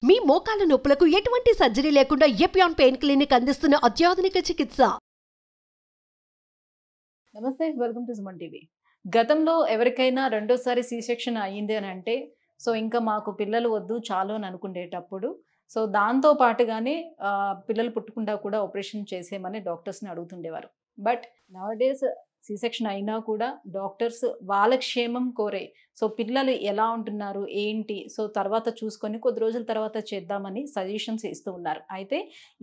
మీ మోకాల నొప్పులకు ఎటువంటి సర్జరీ లేకుండా ఎపియాన్ పెయిన్ క్లినిక్ అందిస్తున్న అత్యాధునిక చికిత్స. నమస్తే, వెల్కమ్ టు సుమన్ టీవీ. గతంలో ఎవరికైనా రెండోసారి సి సెక్షన్ అయ్యింది అని అంటే ఇంకా మాకు పిల్లలు వద్దు చాలు అని అనుకునేటప్పుడు దాంతో పాటుగానే పిల్లలు పుట్టకుండా కూడా ఆపరేషన్ చేసేయమని డాక్టర్స్ని అడుగుతుండేవారు. బట్ నవడేస్ సి సెక్షన్ అయినా కూడా డాక్టర్స్ వాళ్ళ క్షేమం కోరే పిల్లలు ఎలా ఉంటున్నారు ఏంటి తర్వాత చూసుకొని కొద్ది రోజుల తర్వాత చేద్దామని సజెషన్స్ ఇస్తూ ఉన్నారు. అయితే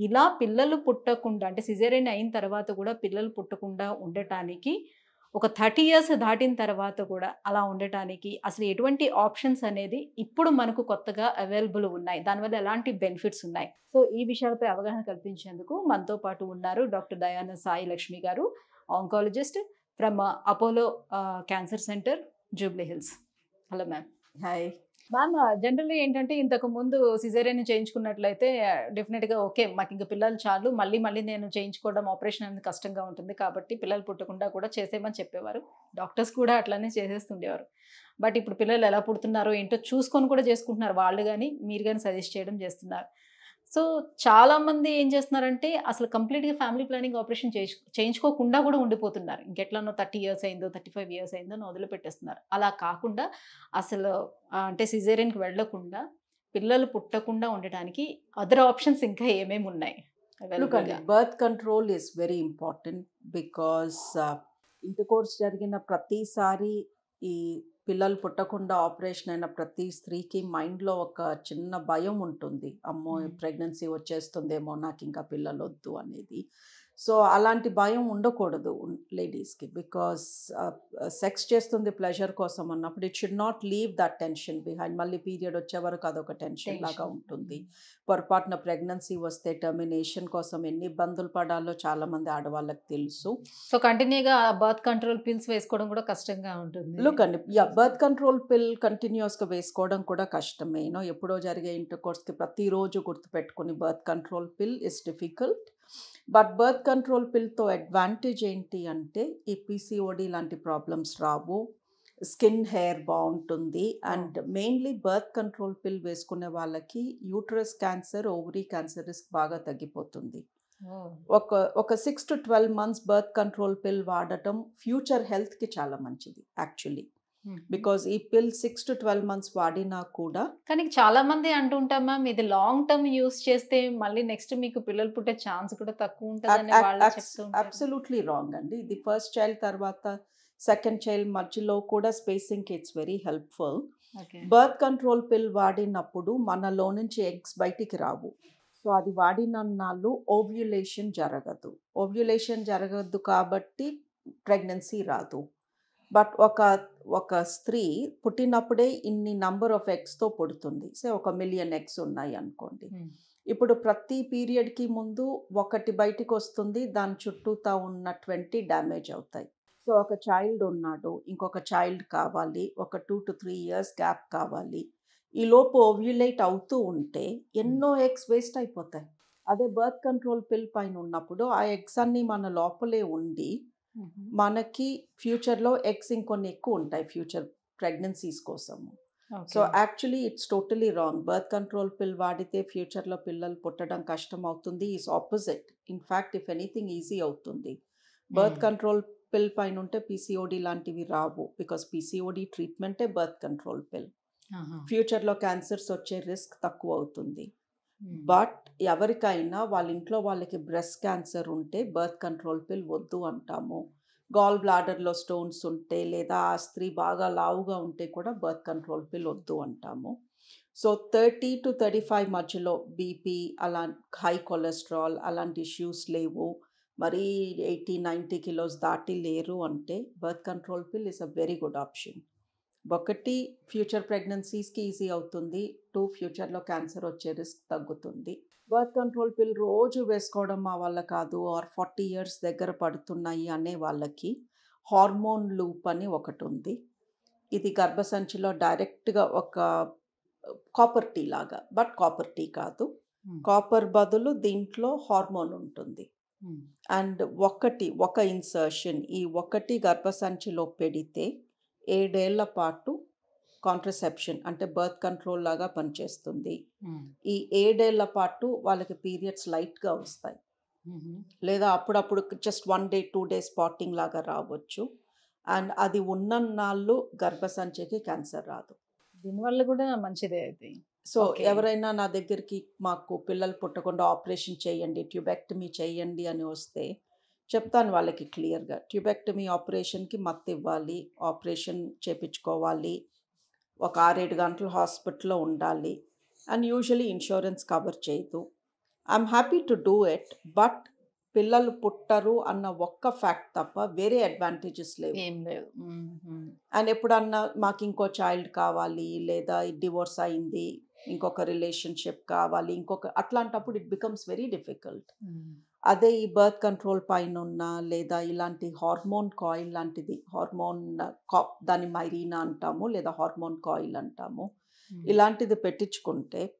ఇలా పిల్లలు పుట్టకుండా అంటే సిజేరియన్ అయిన తర్వాత కూడా పిల్లలు పుట్టకుండా ఉండటానికి ఒక 30 years దాటిన తర్వాత కూడా అలా ఉండటానికి అసలు ఎటువంటి ఆప్షన్స్ అనేది ఇప్పుడు మనకు కొత్తగా అవైలబుల్ ఉన్నాయి, దానివల్ల ఎలాంటి బెనిఫిట్స్ ఉన్నాయి, ఈ విషయాలపై అవగాహన కల్పించేందుకు మనతో పాటు ఉన్నారు డాక్టర్ దయాన సాయి లక్ష్మి గారు, oncologist from Apollo cancer centre, Jubilee hills. Hello ma'am. Hi ma'am. Generally ఏంటంటే ఇంతకు ముందు సిజేరియన్ చేయించుకున్నట్లయితే డెఫినెట్గా ఓకే మాకు ఇంకా పిల్లలు చాలు, మళ్ళీ నేను చేయించుకోవడం ఆపరేషన్ అనేది కష్టంగా ఉంటుంది కాబట్టి పిల్లలు పుట్టకుండా కూడా చేసేయమని చెప్పేవారు. డాక్టర్స్ కూడా అట్లానే చేసేస్తుండేవారు. బట్ ఇప్పుడు పిల్లలు ఎలా పుడుతున్నారో ఏంటో చూసుకొని కూడా చేసుకుంటున్నారు, వాళ్ళు కానీ మీరు కానీ సజెస్ట్ చేయడం చేస్తున్నారు. చాలామంది ఏం చేస్తున్నారంటే అసలు కంప్లీట్గా ఫ్యామిలీ ప్లానింగ్ ఆపరేషన్ చేయించుకోకుండా కూడా ఉండిపోతున్నారు. ఇంకెట్లానో 30 years అయిందో 35 years అయిందో వదిలిపెట్టేస్తున్నారు. అలా కాకుండా అసలు అంటే సిజేరియన్కి వెళ్ళకుండా పిల్లలు పుట్టకుండా ఉండటానికి అదర్ ఆప్షన్స్ ఇంకా ఏమేమి ఉన్నాయి? Birth control is very important because intercourse జరిగిన ప్రతిసారి ఈ పిల్లలు పుట్టకుండా ఆపరేషన్ అయిన ప్రతి స్త్రీకి మైండ్లో ఒక చిన్న భయం ఉంటుంది, అమ్మో ప్రెగ్నెన్సీ వచ్చేస్తుందేమో నాకు ఇంకా పిల్లలు వద్దు అనేది. అలాంటి భయం ఉండకూడదు లేడీస్కి, బికాస్ సెక్స్ చేస్తుంది ప్లెజర్ కోసం అన్నప్పుడు it should not leave that tension behind. మళ్ళీ పీరియడ్ వచ్చే వరకు అదొక టెన్షన్ లాగా ఉంటుంది. పొరపాటున ప్రెగ్నెన్సీ వస్తే టర్మినేషన్ కోసం ఎన్ని ఇబ్బందులు పడాలో చాలా మంది ఆడవాళ్ళకి తెలుసు. కంటిన్యూగా బర్త్ కంట్రోల్ పిల్స్ వేసుకోవడం కూడా కష్టంగా ఉంటుంది. లుక్ అండి, బర్త్ కంట్రోల్ పిల్ కంటిన్యూస్గా వేసుకోవడం కూడా కష్టమే. ఎప్పుడో జరిగే ఇంటర్కోర్స్కి ప్రతిరోజు గుర్తుపెట్టుకుని birth control pill is difficult. But birth control పిల్తో అడ్వాంటేజ్ ఏంటి అంటే ఈ పీసీఓడి లాంటి ప్రాబ్లమ్స్ రావు, స్కిన్ హెయిర్ బాగుంటుంది. And mainly birth control pill వేసుకునే వాళ్ళకి uterus cancer, ovary cancer risk బాగా తగ్గిపోతుంది. ఒక 6 to 12 months బర్త్ కంట్రోల్ పిల్ వాడటం ఫ్యూచర్ హెల్త్కి చాలా మంచిది యాక్చువల్లీ. బికాజ్ ఈ పిల్ 6 to 12 months వాడినా కూడా, కానీ చాలా మంది అంటుంటాం మ్యామ్ ఇది లాంగ్ టర్మ్ యూస్ చేస్తే మళ్ళీ నెక్స్ట్ మీకు పిల్లలు పుట్టే ఛాన్స్ కూడా తక్కువ ఉంటుంది. అబ్సల్యూట్లీ రాంగ్ అండి. ఇది ఫస్ట్ చైల్డ్ తర్వాత సెకండ్ చైల్డ్ మధ్యలో కూడా స్పేసింగ్కి it's very helpful. Birth control pill వాడినప్పుడు మనలో నుంచి ఎగ్స్ బయటికి రావు. అది వాడినన్నాళ్ళు ఓవ్యులేషన్ జరగదు కాబట్టి ప్రెగ్నెన్సీ రాదు. బట్ ఒక స్త్రీ పుట్టినప్పుడే ఇన్ని నంబర్ ఆఫ్ ఎగ్స్తో పుడుతుంది. 1 million eggs ఉన్నాయి అనుకోండి. ఇప్పుడు ప్రతి పీరియడ్కి ముందు ఒకటి బయటికి వస్తుంది, దాని చుట్టూతా ఉన్న 20 డ్యామేజ్ అవుతాయి. ఒక చైల్డ్ ఉన్నాడు, ఇంకొక చైల్డ్ కావాలి, ఒక 2 to 3 years గ్యాప్ కావాలి. ఈ లోపు ఓవ్యులేట్ అవుతూ ఉంటే ఎన్నో ఎగ్స్ వేస్ట్ అయిపోతాయి. అదే బర్త్ కంట్రోల్ పిల్ పైన ఉన్నప్పుడు ఆ ఎగ్స్ అన్నీ మన లోపలే ఉండి మనకి ఫ్యూచర్లో ఎగ్స్ ఇంకొన్ని ఎక్కువ ఉంటాయి ఫ్యూచర్ ప్రెగ్నెన్సీస్ కోసము. Actually it's totally wrong. Birth control పిల్ వాడితే ఫ్యూచర్లో పిల్లలు పుట్టడం కష్టం అవుతుంది. Is opposite. In fact if anything easy అవుతుంది. బర్త్ కంట్రోల్ పిల్ పైన ఉంటే పీసీఓడి లాంటివి రావు, బికాస్ పీసీఓడి ట్రీట్మెంటే బర్త్ కంట్రోల్ పిల్. ఫ్యూచర్లో క్యాన్సర్స్ వచ్చే రిస్క్ తక్కువ అవుతుంది. బట్ ఎవరికైనా వాళ్ళ ఇంట్లో వాళ్ళకి బ్రెస్ట్ క్యాన్సర్ ఉంటే బర్త్ కంట్రోల్ పిల్ వద్దు అంటాము. గాల్ బ్లాడర్లో స్టోన్స్ ఉంటే లేదా ఆ స్త్రీ బాగా లావుగా ఉంటే కూడా బర్త్ కంట్రోల్ పిల్ వద్దు అంటాము. 30 to 35 మధ్యలో బీపీ, అలా హై కొలెస్ట్రాల్ అలాంటి ఇష్యూస్ లేవు, మరీ 80-90 kilos దాటి లేరు అంటే birth control pill is a very good option. ఒకటి, ఫ్యూచర్ ప్రెగ్నెన్సీస్కి ఈజీ అవుతుంది. 2, ఫ్యూచర్లో క్యాన్సర్ వచ్చే రిస్క్ తగ్గుతుంది. బర్త్ కంట్రోల్ పిల్ రోజు వేసుకోవడం మా వల్ల కాదు, ఆర్ 40 years దగ్గర పడుతున్నాయి అనే వాళ్ళకి హార్మోన్ లూప్ అని ఒకటి ఉంది. ఇది గర్భసంచిలో డైరెక్ట్గా ఒక కాపర్ టీ లాగా, బట్ కాపర్ టీ కాదు, కాపర్ బదులు దీంట్లో హార్మోన్ ఉంటుంది. అండ్ ఒక ఇన్సర్షన్, ఈ ఒకటి గర్భసంచిలో పెడితే 7 ఏళ్ల పాటు కాంట్రసెప్షన్ అంటే బర్త్ కంట్రోల్ లాగా పనిచేస్తుంది. ఈ 7 ఏళ్ల పాటు వాళ్ళకి పీరియడ్స్ లైట్గా వస్తాయి, లేదా అప్పుడప్పుడు జస్ట్ 1 డే 2 డే స్పాటింగ్ లాగా రావచ్చు. అండ్ అది ఉన్నన్నాళ్ళు గర్భసంచికి క్యాన్సర్ రాదు. దీనివల్ల కూడా మంచిదే అయితే. So Okay. ఎవరైనా నా దగ్గరికి మాకు పిల్లలు పుట్టకుండా ఆపరేషన్ చేయండి, ట్యూబెక్టమీ చేయండి అని వస్తే చెప్తాను వాళ్ళకి క్లియర్గా, ట్యూబెక్టమీ ఆపరేషన్కి మత్తు ఇవ్వాలి, ఆపరేషన్ చేపించుకోవాలి, ఒక 6-7 గంటలు హాస్పిటల్లో ఉండాలి, అండ్ యూజువలీ ఇన్సూరెన్స్ కవర్ చేయదు. I'm happy to do it, but పిల్లలు పుట్టరు అన్న ఒక్క ఫ్యాక్ట్ తప్ప వేరే అడ్వాంటేజెస్ లేవు. ఏం లేదు. అండ్ ఎప్పుడన్నా మాకు ఇంకో చైల్డ్ కావాలి, లేదా డివోర్స్ అయింది, ఇంకొక రిలేషన్షిప్ కావాలి, అట్లాంటప్పుడు ఇట్ బికమ్స్ వెరీ డిఫికల్ట్. అదే ఈ బర్త్ కంట్రోల్ పైన ఉన్న, లేదా ఇలాంటి హార్మోన్ కాయిల్ లాంటిది, దాన్ని మైరీనా అంటాము, లేదా హార్మోన్ కాయిల్ అంటాము, ఇలాంటిది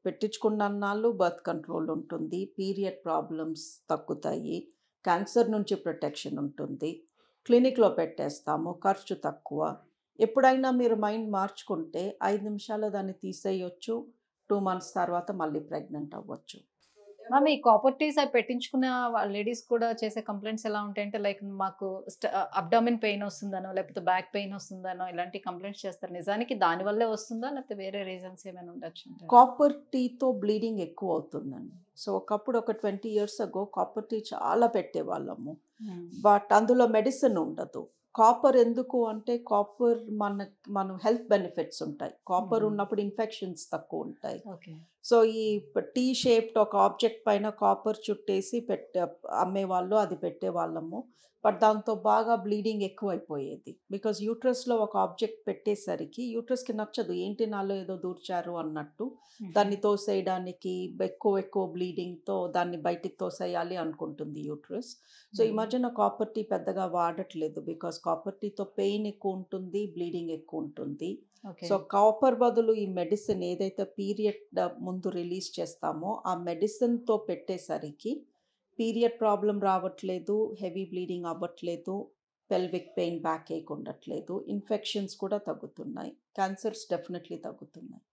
పెట్టించుకున్నాళ్ళు బర్త్ కంట్రోల్ ఉంటుంది, పీరియడ్ ప్రాబ్లమ్స్ తగ్గుతాయి, క్యాన్సర్ నుంచి ప్రొటెక్షన్ ఉంటుంది, క్లినిక్లో పెట్టేస్తాము, ఖర్చు తక్కువ. ఎప్పుడైనా మీరు మైండ్ మార్చుకుంటే 5 నిమిషాలు దాన్ని తీసేయొచ్చు, 2 months తర్వాత మళ్ళీ ప్రెగ్నెంట్ అవ్వచ్చు. మ్యామ్, ఈ కాపర్ టీస్ అవి పెట్టించుకున్న లేడీస్ కూడా చేసే కంప్లైంట్స్ ఎలా ఉంటాయంటే, లైక్ మాకు అబ్డామిన్ పెయిన్ వస్తుందనో, లేకపోతే బ్యాక్ పెయిన్ వస్తుందనో, ఇలాంటి కంప్లైంట్స్ చేస్తారు. నిజానికి దానివల్లే వస్తుందా, లేకపోతే వేరే రీజన్స్ ఏమైనా ఉండొచ్చు? కాపర్ టీతో బ్లీడింగ్ ఎక్కువ అవుతుందండి. సో ఒకప్పుడు ఒక 20 years ago కాపర్ టీ చాలా పెట్టేవాళ్ళము, బట్ అందులో మెడిసిన్ ఉండదు. కాపర్ ఎందుకు అంటే కాపర్ మన హెల్త్ బెనిఫిట్స్ ఉంటాయి, కాపర్ ఉన్నప్పుడు ఇన్ఫెక్షన్స్ తక్కువ ఉంటాయి. ఓకే. సో ఈ టీ షేప్డ్ ఒక ఆబ్జెక్ట్ పైన కాపర్ చుట్టేసి అమ్మేవాళ్ళు, అది పెట్టేవాళ్ళము. బట్ దాంతో బాగా బ్లీడింగ్ ఎక్కువైపోయేది, బికాజ్ యూట్రస్లో ఒక ఆబ్జెక్ట్ పెట్టేసరికి యూట్రస్కి నచ్చదు, ఏంటి నాలో ఏదో దూర్చారు అన్నట్టు, దాన్ని తోసేయడానికి ఎక్కువ బ్లీడింగ్తో దాన్ని బయటికి తోసేయాలి అనుకుంటుంది యూట్రస్. సో ఈ మధ్యన కాపర్ టీ పెద్దగా వాడట్లేదు, బికాజ్ కాపర్ టీతో పెయిన్ ఎక్కువ ఉంటుంది, బ్లీడింగ్ ఎక్కువ ఉంటుంది. సో కాపర్ బదులు ఈ మెడిసిన్ ఏదైతే పీరియడ్ ముందు రిలీజ్ చేస్తామో ఆ మెడిసిన్తో పెట్టేసరికి పీరియడ్ ప్రాబ్లం రావట్లేదు, హెవీ బ్లీడింగ్ అవ్వట్లేదు, పెల్విక్ పెయిన్, బ్యాక్ ఏక్ ఉండట్లేదు, ఇన్ఫెక్షన్స్ కూడా తగ్గుతున్నాయి, క్యాన్సర్స్ డెఫినెట్లీ తగ్గుతున్నాయి.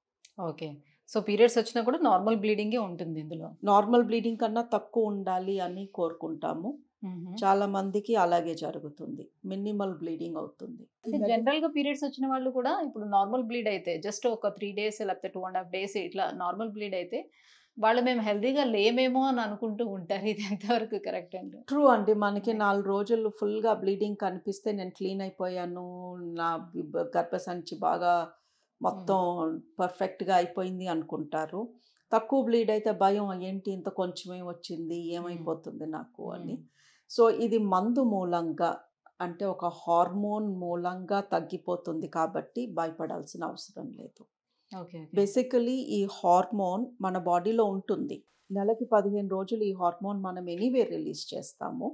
ఓకే. సో పీరియడ్స్ వచ్చినా కూడా నార్మల్ బ్లీడింగే ఉంటుంది ఇందులో? నార్మల్ బ్లీడింగ్ కన్నా తక్కువ ఉండాలి అని కోరుకుంటాము, చాలా మందికి అలాగే జరుగుతుంది, మినిమల్ బ్లీడింగ్ అవుతుంది. జనరల్ గా పీరియడ్స్ వచ్చిన వాళ్ళు కూడా ఇప్పుడు నార్మల్ బ్లీడ్ అయితే జస్ట్ ఒక 3 days లేకపోతే 2.5 days ఇట్లా నార్మల్ బ్లీడ్ అయితే వాళ్ళు మేము హెల్దీగా లేమేమో అని అనుకుంటూ ఉంటారు. ఇది ఎంతవరకు కరెక్ట్ అండి? ట్రూ అండి. మనకి 4 రోజులు ఫుల్గా బ్లీడింగ్ కనిపిస్తే నేను క్లీన్ అయిపోయాను, నా గర్భసంచి బాగా మొత్తం పర్ఫెక్ట్గా అయిపోయింది అనుకుంటారు. తక్కువ బ్లీడ్ అయితే భయం, ఏంటి ఇంత కొంచెమే వచ్చింది, ఏమైపోతుంది నాకు అని. సో ఇది మందు మూలంగా అంటే ఒక హార్మోన్ మూలంగా తగ్గిపోతుంది కాబట్టి భయపడాల్సిన అవసరం లేదు. బేసికలీ ఈ హార్మోన్ మన బాడీలో ఉంటుంది, నెలకి 15 రోజులు ఈ హార్మోన్ మనం ఎనీవే రిలీజ్ చేస్తాము.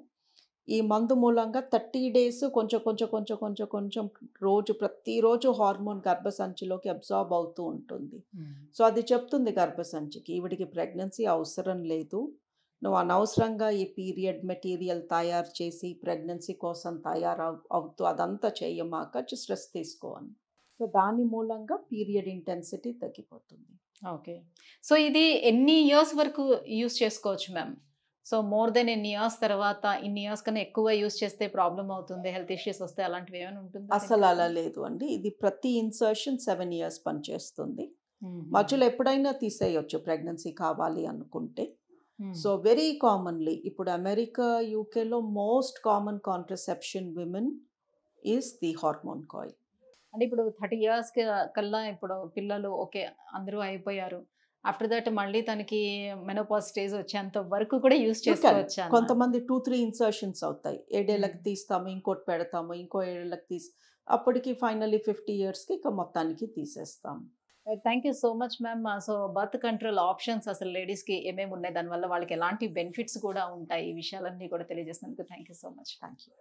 ఈ మందు మూలంగా 30 days కొంచెం ప్రతిరోజు హార్మోన్ గర్భసంచిలోకి అబ్జార్బ్ అవుతూ ఉంటుంది. సో అది చెప్తుంది గర్భసంచికి, ఈవిడికి ప్రెగ్నెన్సీ అవసరం లేదు, నువ్వు అనవసరంగా ఈ పీరియడ్ మెటీరియల్ తయారు చేసి ప్రెగ్నెన్సీ కోసం అవుతూ అదంతా చేయమాక జస్ట్ రెస్ట్ తీసుకో అని. సో దాని మూలంగా పీరియడ్ ఇంటెన్సిటీ తగ్గిపోతుంది. ఓకే. సో ఇది ఎన్ని ఇయర్స్ వరకు యూస్ చేసుకోవచ్చు మ్యామ్? సో మోర్ దెన్ ఎన్ని ఇయర్స్ తర్వాత, ఇన్ని ఇయర్స్ కన్నా ఎక్కువ యూస్ చేస్తే ప్రాబ్లం అవుతుంది, హెల్త్ ఇష్యూస్ వస్తే అలాంటివి ఏమైనా ఉంటుంది? అసలు అలా లేదు అండి, ఇది ప్రతి ఇన్సర్షన్ 7 years పనిచేస్తుంది. మధ్యలో ఎప్పుడైనా తీసేయొచ్చు ప్రెగ్నెన్సీ కావాలి అనుకుంటే. సో వెరీ కామన్లీ ఇప్పుడు అమెరికా, యూకేలో most common contraception women is the hormone coil. అంటే ఇప్పుడు 30 years కల్లా ఇప్పుడు పిల్లలు ఓకే అందరూ అయిపోయారు, ఆఫ్టర్ దట్ మళ్ళీ తనకి మెనోపాజ్ స్టేజ్ వచ్చేంత వరకు కూడా యూస్ చేసుకోవచ్చు. కొంతమంది 2-3 ఇన్సర్షన్స్ అవుతాయి, 7 ఏళ్ళకి తీస్తాము, ఇంకోటి పెడతాము, ఇంకో 7 ఏళ్ళకి అప్పటికి ఫైనల్లీ 50 yearsకి ఇక మొత్తానికి తీసేస్తాము. Thank you so much ma'am. So birth control options అసలు లేడీస్కి ఏమేమి ఉన్నాయి, దానివల్ల వాళ్ళకి ఎలాంటి బెనిఫిట్స్ కూడా ఉంటాయి, ఈ విషయాలన్నీ కూడా తెలియజేసినందుకు thank you so much. Thank you.